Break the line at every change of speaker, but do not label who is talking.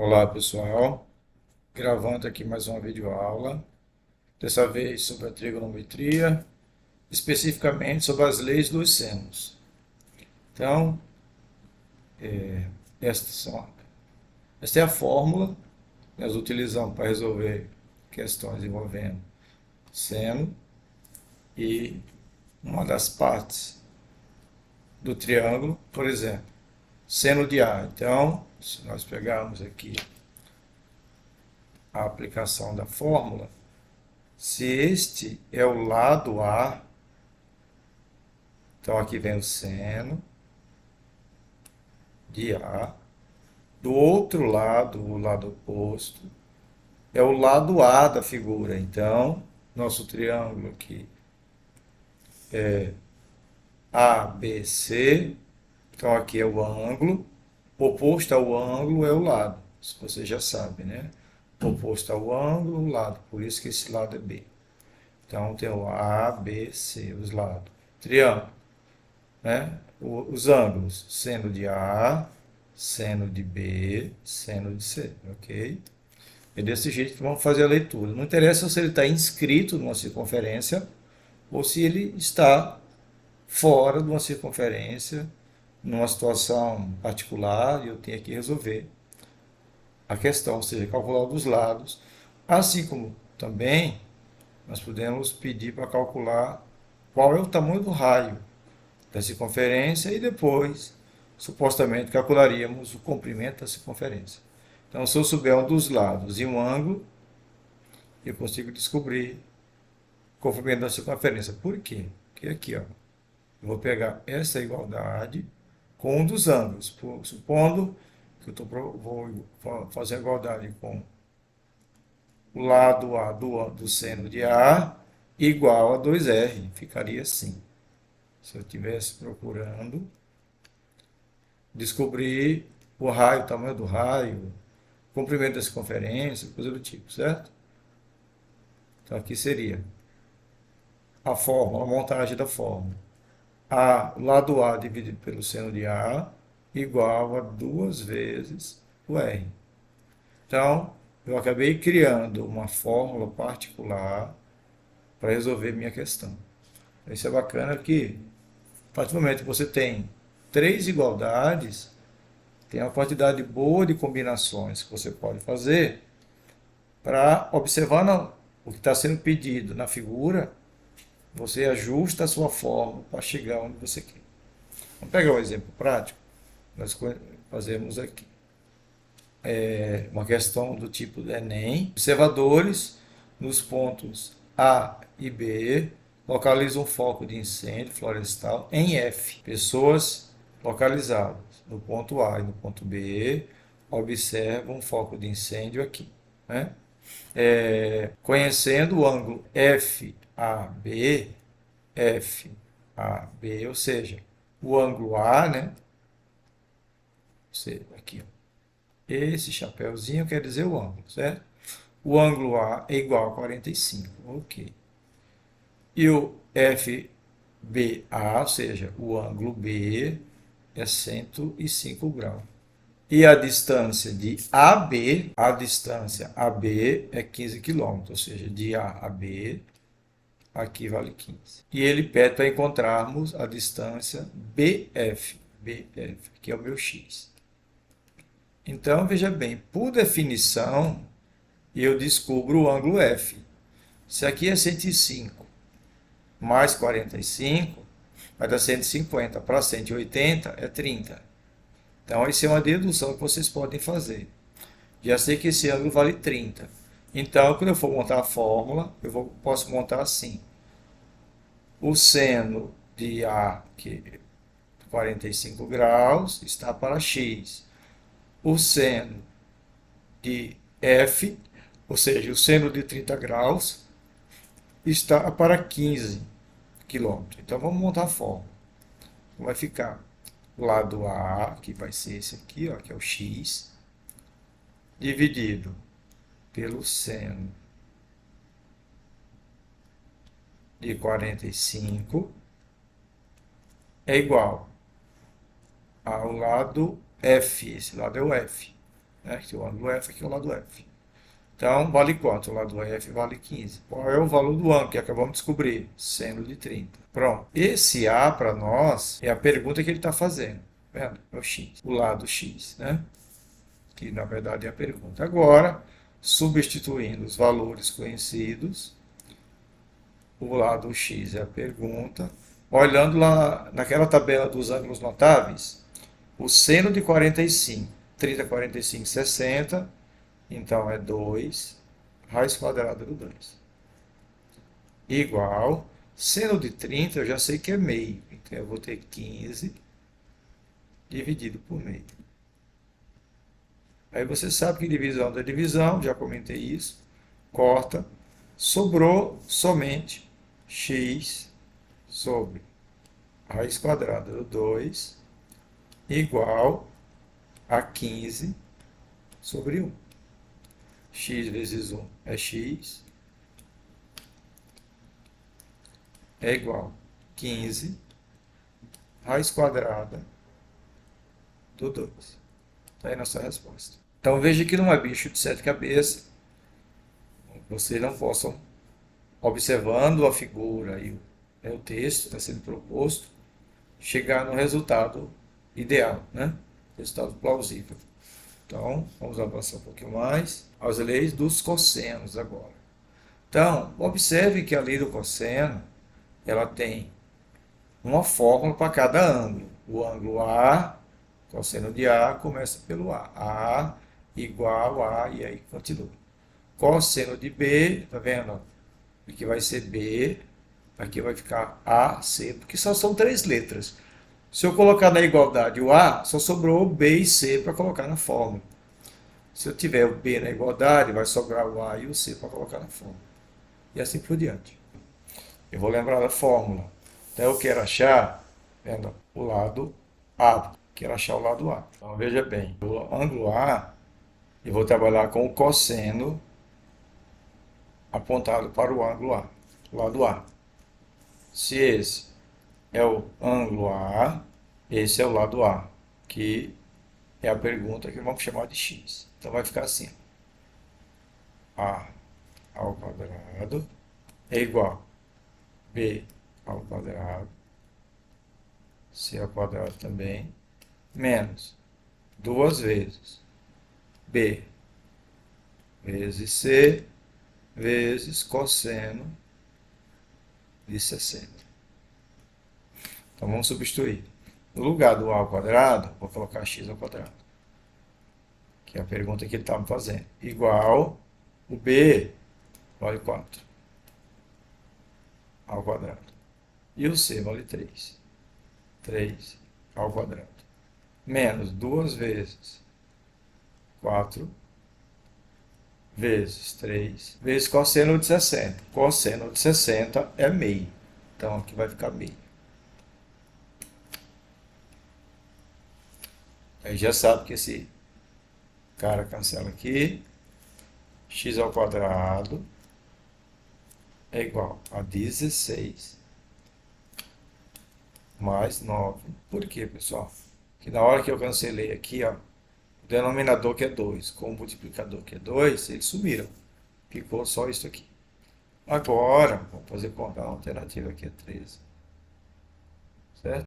Olá pessoal, gravando aqui mais uma videoaula, dessa vez sobre a trigonometria, especificamente sobre as leis dos senos. Então, esta, são, esta é a fórmula que nós utilizamos para resolver questões envolvendo seno e uma das partes do triângulo, por exemplo, seno de A. Então, se nós pegarmos aqui a aplicação da fórmula, se este é o lado A, então aqui vem o seno de A. Do outro lado, o lado oposto, é o lado A da figura. Então, nosso triângulo aqui é ABC. Então, aqui é o ângulo. Oposto ao ângulo é o lado. Isso você já sabe, né? Oposto ao ângulo, o lado. Por isso que esse lado é B. Então, tem o A, B, C, os lados. Triângulo, né? Os ângulos, seno de A, seno de B, seno de C, ok? É desse jeito que vamos fazer a leitura. Não interessa se ele está inscrito numa circunferência ou se ele está fora de uma circunferência, numa situação particular, e eu tenho que resolver a questão, ou seja, calcular dos lados, assim como também nós podemos pedir para calcular qual é o tamanho do raio da circunferência e depois, supostamente, calcularíamos o comprimento da circunferência. Então, se eu souber um dos lados e um ângulo, eu consigo descobrir o comprimento da circunferência. Por quê? Porque aqui, ó, eu vou pegar essa igualdade com um dos ângulos, supondo que vou fazer a igualdade com o lado A do seno de A igual a 2R. Ficaria assim. Se eu estivesse procurando descobrir o raio, o tamanho do raio, comprimento da circunferência, coisa do tipo, certo? Então aqui seria a fórmula, a montagem da fórmula. Lado A dividido pelo seno de A igual a 2 vezes o R. Então, eu acabei criando uma fórmula particular para resolver minha questão. Isso é bacana que, a partir do momento que você tem três igualdades, tem uma quantidade boa de combinações que você pode fazer para observar o que está sendo pedido na figura, você ajusta a sua fórmula para chegar onde você quer. Vamos pegar um exemplo prático. Nós fazemos aqui uma questão do tipo do Enem. Observadores nos pontos A e B localizam um foco de incêndio florestal em F. Pessoas localizadas no ponto A e no ponto B observam um foco de incêndio aqui, né? Conhecendo o ângulo FAB, ou seja, o ângulo A, né? Aqui, ó. Esse chapéuzinho quer dizer o ângulo, certo? O ângulo A é igual a 45, ok. E o FBA, ou seja, o ângulo B, é 105 graus. E a distância de AB, a distância AB é 15 quilômetros, ou seja, de A a B, aqui vale 15. E ele pede para encontrarmos a distância BF, que é o meu X. Então, veja bem, por definição, eu descubro o ângulo F. Se aqui é 105 mais 45, vai dar 150 para 180 é 30. Então, isso é uma dedução que vocês podem fazer. Já sei que esse ângulo vale 30. Então, quando eu for montar a fórmula, posso montar assim. O seno de A, que é 45 graus, está para x. O seno de F, ou seja, o seno de 30 graus, está para 15 quilômetros. Então, vamos montar a fórmula. Vai ficar o lado A, que vai ser esse aqui, ó, que é o x, dividido pelo seno de 45 é igual ao lado F, esse lado é o F, né? Que o ângulo F aqui é o lado F. Então, vale quanto? O lado F vale 15. Qual é o valor do ângulo que acabamos de descobrir? Seno de 30. Pronto. Esse A para nós é a pergunta que ele está fazendo. Tá vendo? É o X. O lado X, né? Que na verdade é a pergunta. Agora, substituindo os valores conhecidos, o lado X é a pergunta. Olhando lá naquela tabela dos ângulos notáveis, o seno de 45, 30, 45, 60, então é 2 raiz quadrada do 2. Igual, seno de 30 eu já sei que é meio, então eu vou ter 15 dividido por meio. Aí você sabe que divisão da divisão, já comentei isso, corta, sobrou somente x sobre raiz quadrada do 2 igual a 15 sobre 1. X vezes 1 é x, é igual a 15 raiz quadrada do 2. Está aí nossa resposta. Então veja que não é bicho de sete cabeças. Vocês não possam, observando a figura e o texto que está sendo proposto, chegar no resultado ideal, né? Resultado plausível. Então, vamos avançar um pouquinho mais. As leis dos cossenos agora. Então, observe que a lei do cosseno, ela tem uma fórmula para cada ângulo. O ângulo A, cosseno de A, começa pelo A. A igual a, e aí continua. Cosseno de B, tá vendo? Aqui vai ser B, aqui vai ficar A, C, porque só são três letras. Se eu colocar na igualdade o A, só sobrou o B e C para colocar na fórmula. Se eu tiver o B na igualdade, vai sobrar o A e o C para colocar na fórmula. E assim por diante. Eu vou lembrar da fórmula. Então eu quero achar, vendo, o lado A. Quero achar o lado A. Então veja bem, o ângulo A, eu vou trabalhar com o cosseno apontado para o ângulo A, o lado A. Se esse é o ângulo A, esse é o lado A, que é a pergunta que vamos chamar de x. Então vai ficar assim: A ao quadrado é igual a B ao quadrado, C ao quadrado também, menos duas vezes B vezes C vezes cosseno de 60. Então vamos substituir. No lugar do A ao quadrado, vou colocar x ao quadrado, que é a pergunta que ele está me fazendo. Igual o B vale 4 ao quadrado. E o C vale 3. 3 ao quadrado. Menos 2 vezes 4 vezes 3 vezes cosseno de 60. Cosseno de 60 é meio. Então aqui vai ficar meio. Aí já sabe que esse cara cancela aqui. X ao quadrado é igual a 16 mais 9. Por quê, pessoal? Que na hora que eu cancelei aqui, ó, o denominador que é 2 com o multiplicador que é 2, eles sumiram. Ficou só isso aqui. Agora, vamos fazer conta. A alternativa aqui é 13. Certo?